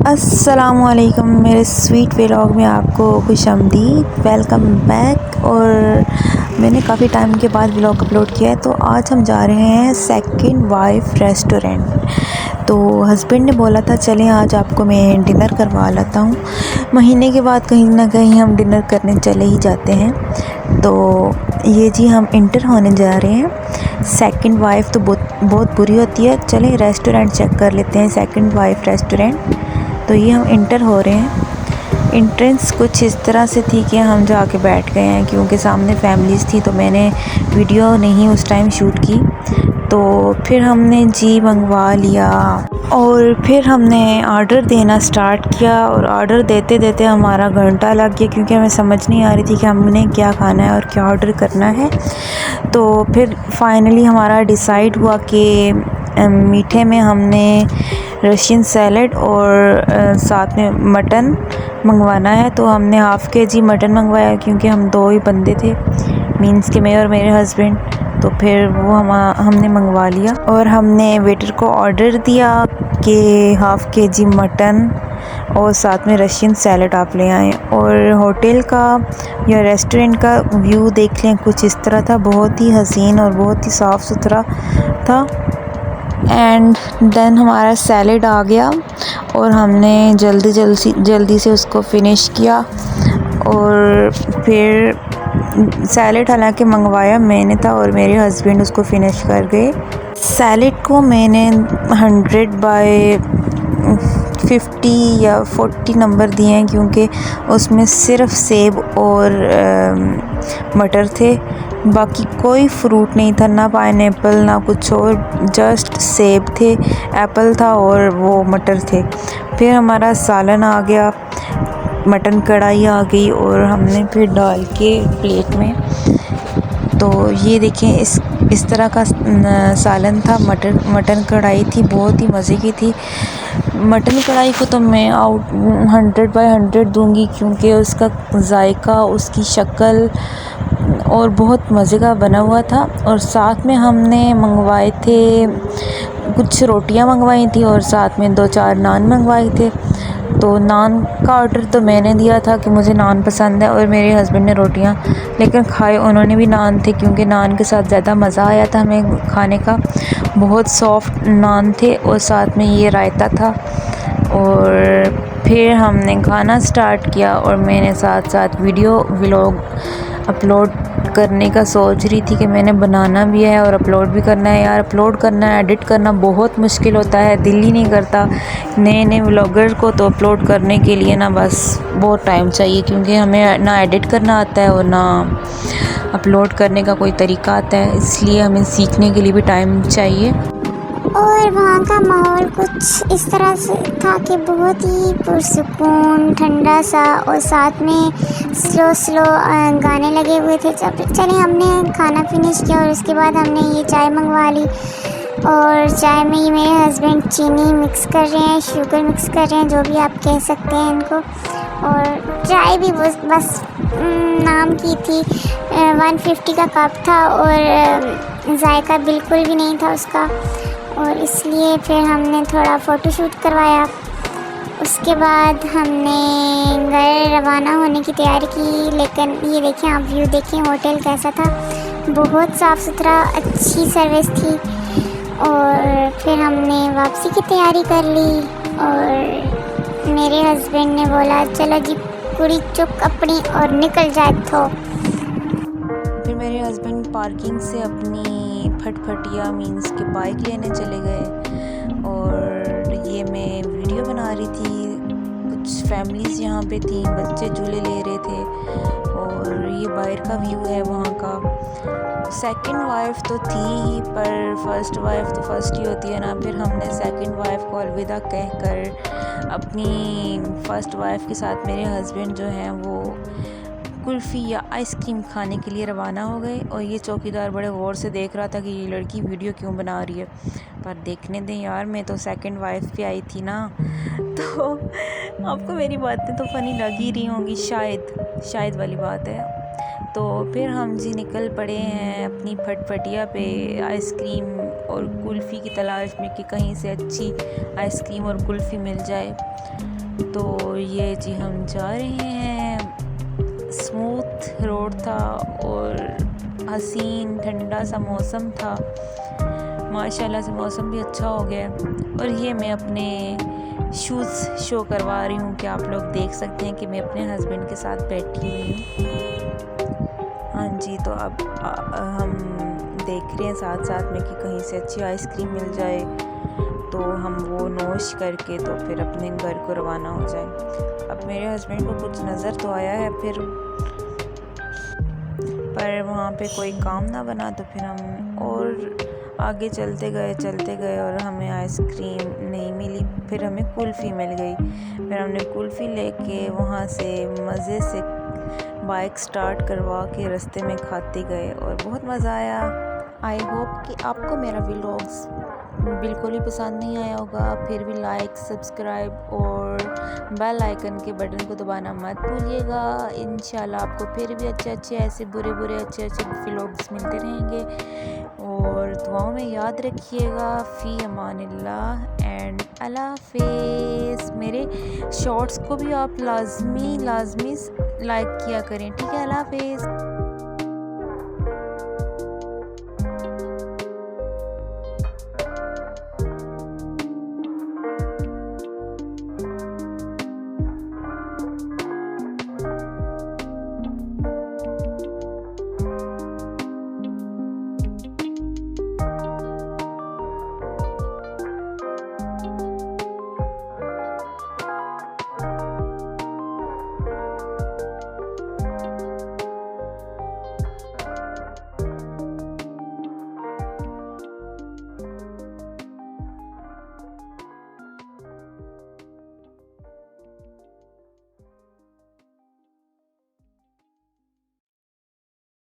अस्सलामुअलैकुम, मेरे sweet vlog में आपको खुशामदीद, वेलकम बैक। और मैंने काफ़ी टाइम के बाद व्लॉग अपलोड किया है, तो आज हम जा रहे हैं सेकंड वाइफ रेस्टोरेंट। तो हस्बैंड ने बोला था चलें आज आपको मैं डिनर करवा लाता हूँ। महीने के बाद कहीं ना कहीं हम डिनर करने चले ही जाते हैं। तो ये जी हम इंटर होने जा रहे हैं। सेकंड वाइफ तो बहुत बुरी होती है। चलें रेस्टोरेंट चेक कर लेते हैं, सेकंड वाइफ रेस्टोरेंट। तो ये हम इंटर हो रहे हैं। एंट्रेंस कुछ इस तरह से थी कि हम जाके बैठ गए हैं, क्योंकि सामने फैमिलीज़ थी तो मैंने वीडियो नहीं उस टाइम शूट की। तो फिर हमने जी मंगवा लिया और फिर हमने ऑर्डर देना स्टार्ट किया। और ऑर्डर देते देते हमारा घंटा लग गया, क्योंकि हमें समझ नहीं आ रही थी कि हमने क्या खाना है और क्या ऑर्डर करना है। तो फिर फाइनली हमारा डिसाइड हुआ कि मीठे में हमने रशियन सैलड और साथ में मटन मंगवाना है। तो हमने हाफ़ के-जी मटन मंगवाया, क्योंकि हम दो ही बंदे थे, मीन्स के मैं और मेरे हस्बैंड। तो फिर वो हमने मंगवा लिया और हमने वेटर को ऑर्डर दिया कि हाफ़ के-जी मटन और साथ में रशियन सैलड आप ले आएँ। और होटल का या रेस्टोरेंट का व्यू देख लें, कुछ इस तरह था, बहुत ही हसीन और बहुत ही साफ़ सुथरा था। एंड देन हमारा सैलड आ गया और हमने जल्दी से उसको फ़िनिश किया। और फिर सैलड हालांकि मंगवाया मैंने था और मेरे हस्बैंड उसको फ़िनिश कर गए। सैलड को मैंने 100/50 या 40 नंबर दिए हैं, क्योंकि उसमें सिर्फ सेब और मटर थे। बाकी कोई फ्रूट नहीं था, ना पाइनएप्पल ना कुछ और, जस्ट सेब थे, एप्पल था और वो मटर थे। फिर हमारा सालन आ गया, मटन कढ़ाई आ गई और हमने फिर डाल के प्लेट में। तो ये देखें इस तरह का सालन था। मटन कढ़ाई थी, बहुत ही मज़े की थी। मटन कढ़ाई को तो मैं 100/100 दूंगी, क्योंकि उसका जायका, उसकी शक्ल और बहुत मज़े का बना हुआ था। और साथ में हमने मंगवाए थे, कुछ रोटियां मंगवाई थी और साथ में 2-4 नान मंगवाए थे। तो नान का ऑर्डर तो मैंने दिया था कि मुझे नान पसंद है, और मेरे हस्बैंड ने रोटियां, लेकिन खाए उन्होंने भी नान थे, क्योंकि नान के साथ ज़्यादा मज़ा आया था हमें खाने का। बहुत सॉफ्ट नान थे और साथ में ये रायता था। और फिर हमने खाना स्टार्ट किया और मैंने साथ साथ व्लॉग अपलोड करने का सोच रही थी कि मैंने बनाना भी है और अपलोड भी करना है। यार अपलोड करना, एडिट करना बहुत मुश्किल होता है, दिल ही नहीं करता। नए व्लॉगर को तो अपलोड करने के लिए ना बस बहुत टाइम चाहिए, क्योंकि हमें ना एडिट करना आता है और ना अपलोड करने का कोई तरीका आता है, इसलिए हमें सीखने के लिए भी टाइम चाहिए। और वहाँ का माहौल कुछ इस तरह से था कि बहुत ही पुरसुकून, ठंडा सा, और साथ में स्लो गाने लगे हुए थे। चले हमने खाना फिनिश किया और उसके बाद हमने ये चाय मंगवा ली। और चाय में ये मेरे हस्बैंड चीनी मिक्स कर रहे हैं, शुगर मिक्स कर रहे हैं, जो भी आप कह सकते हैं इनको। और चाय भी बस नाम की थी। 150 का कप था और जायका बिल्कुल भी नहीं था उसका। और इसलिए फिर हमने थोड़ा फ़ोटोशूट करवाया। उसके बाद हमने घर रवाना होने की तैयारी की। लेकिन ये देखें आप, व्यू देखें होटल कैसा था, बहुत साफ़ सुथरा, अच्छी सर्विस थी। और फिर हमने वापसी की तैयारी कर ली और मेरे हस्बैंड ने बोला चलो जी कुड़ी चुक अपनी और निकल जाए। तो फिर मेरे हस्बैंड पार्किंग से अपनी फटफटिया मीन्स के बाइक लेने चले गए और ये मैं वीडियो बना रही थी। कुछ फैमिलीज़ यहाँ पे थी, बच्चे झूले ले रहे थे और ये बाहर का व्यू है वहाँ का। सेकंड वाइफ तो थी ही, पर फर्स्ट वाइफ तो फर्स्ट ही होती है ना। फिर हमने सेकंड वाइफ को अलविदा कहकर अपनी फर्स्ट वाइफ के साथ मेरे हस्बैंड जो हैं वो कुल्फ़ी या आइसक्रीम खाने के लिए रवाना हो गए। और ये चौकीदार बड़े गौर से देख रहा था कि ये लड़की वीडियो क्यों बना रही है, पर देखने दें यार, मैं तो सेकंड वाइफ पे आई थी ना। तो आपको मेरी बातें तो फ़नी लग ही रही होंगी, शायद वाली बात है। तो फिर हम जी निकल पड़े हैं अपनी फटफटिया पे आइसक्रीम और कुल्फ़ी की तलाश में कि कहीं से अच्छी आइसक्रीम और कुल्फ़ी मिल जाए। तो ये जी हम जा रहे हैं। स्मूथ रोड था और हसीन ठंडा सा मौसम था। माशाल्लाह से मौसम भी अच्छा हो गया है। और ये मैं अपने शूज़ शो करवा रही हूँ कि आप लोग देख सकते हैं कि मैं अपने हस्बैंड के साथ बैठी हुई हूँ। हाँ जी, तो अब हम देख रहे हैं साथ साथ में कि कहीं से अच्छी आइसक्रीम मिल जाए तो हम वो नोश करके तो फिर अपने घर को रवाना हो जाए। अब मेरे हस्बैंड को कुछ नज़र तो आया है पर वहाँ पे कोई काम ना बना, तो फिर हम और आगे चलते गए और हमें आइसक्रीम नहीं मिली। फिर हमें कुल्फ़ी मिल गई। फिर हमने कुल्फ़ी लेके वहाँ से मज़े से बाइक स्टार्ट करवा के रास्ते में खाते गए और बहुत मज़ा आया। आई होप कि आपको मेरा व्लॉग्स बिल्कुल ही पसंद नहीं आया होगा। फिर भी लाइक, सब्सक्राइब और बेल आइकन के बटन को दबाना मत भूलिएगा। इंशाल्लाह आपको फिर भी अच्छे ऐसे बुरे अच्छे व्लॉग्स मिलते रहेंगे। और दुआओं में याद रखिएगा। फ़ी अमानिल्लाह एंड अल्लाह हाफ़िज़। मेरे शॉर्ट्स को भी आप लाज़मी लाइक किया करें, ठीक है। अल्लाह हाफ़िज़।